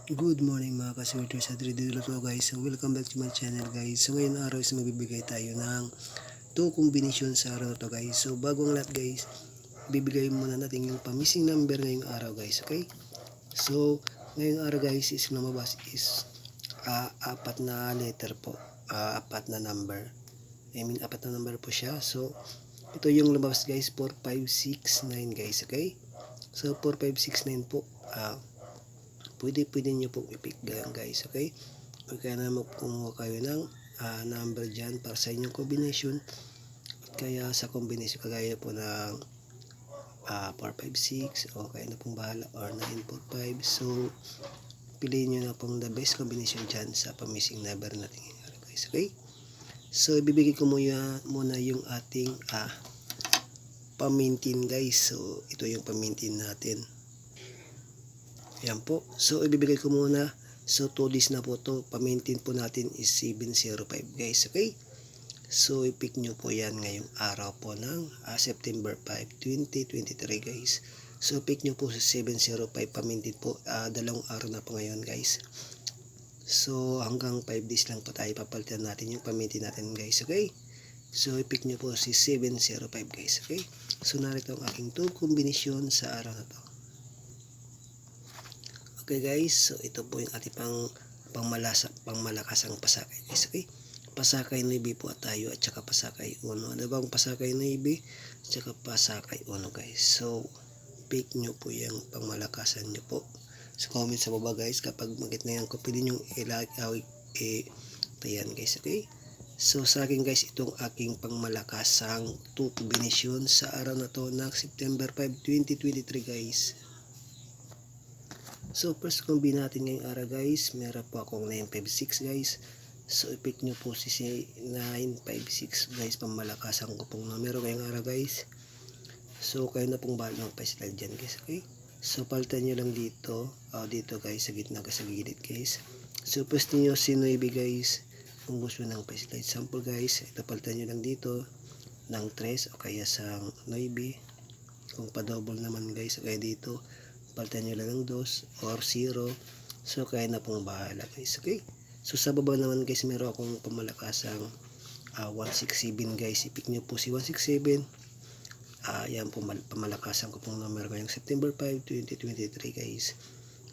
Good morning mga kaswerte sa 3D Lotto guys. So welcome back to my channel guys. So ngayon araw is magbibigay tayo ng 2 kombinasyon sa araw na to guys. So bago ang lahat guys, bibigay muna natin yung pamissing number ngayong araw guys. Okay? So ngayong araw guys is lumabas is apat na letter po. Apat na number. Apat na number po siya. So ito yung lumabas guys, 4, 5, 6, 9 guys. Okay? So 4, 5, 6, 9 po. Pwede nyo pong i-pick guys, okay? O kaya naman kumuha kayo ng number dyan para sa inyong combination. At kaya sa combination kagaya po ng 4, 5, 6 o kaya na pong bahala or 9, 4, 5. So piliin nyo na pong the best combination dyan sa pamissing number natin guys, okay? So ibibigay ko muna yung ating pamintin guys. So ito yung pamintin natin. Yan po. So, ibibigay ko muna. So, 2 days na po to. Pamintin po natin is 705 guys. Okay? So, i-pick nyo po yan ngayong araw po ng September 5, 2023 guys. So, pick nyo po sa 705 pamintin po. Dalawang araw na po ngayon guys. So, hanggang 5 days lang po tayo papalitan natin yung pamintin natin guys. Okay? So, i-pick nyo po si 705 guys. Okay? So, narito ang aking 2 kombinasyon sa araw na to. Okay guys, so ito po yung ating pangmalakasang pasakay guys, okay? Pasakay Navy po tayo at saka pasakay Uno. Ano bang pasakay Navy at saka pasakay Uno guys? So, pick nyo po yung pangmalakasan nyo po. So, comment sa baba guys kapag magit na yan ko, pwede nyo tayan guys, okay? So, sa akin guys, itong aking pangmalakasang 2 kombinasyon sa araw na to ng September 5, 2023 guys. So first combi natin ngayong araw guys, meron po akong 956 guys. So i-pick nyo po si 956 guys, pammalakasan ko pong numero ngayong araw guys. So kayo na pong bahala ng pa-slide dyan guys, okay? So palitan nyo lang dito, dito guys, sa gitna sa gilid guys. So pwede nyo si 9 guys, kung gusto ng pa-slide sample guys, ito palitan nyo lang dito ng 3 o kaya sa 9. Kung pa-double naman guys, okay dito palitan nyo lang ng 2 or 0. So kaya na pong bahala guys, okay? So sa baba naman guys, meron akong pamalakasang 167 guys. I-pick nyo po si 167. Yan po pamalakasan ko pong numero ngayong September 5, 2023 guys.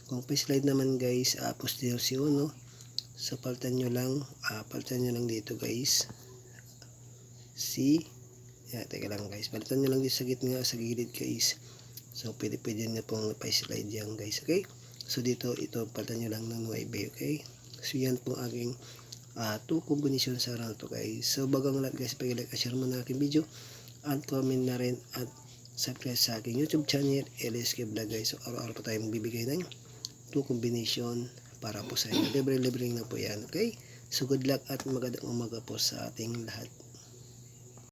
Kung pa-slide naman guys, posterior si Uno. So palitan nyo lang dito guys si teka lang guys, palitan nyo lang dito sa gitna sa gilid guys. So, pwede nyo pong pa-slide yan guys, okay? So, dito, ito, palitan nyo lang ng 9, okay? So, yan po aking 2 kombinasyon sa araw to guys. So, bagang lahat guys, pag-like at share mo na aking video at comment na rin at subscribe sa aking YouTube channel, LSK Vlog guys. So, araw-araw po tayong bibigay ng 2 kombinasyon para po sa inyo. Libre-libre na po yan, okay? So, good luck at magandang umaga po sa ating lahat.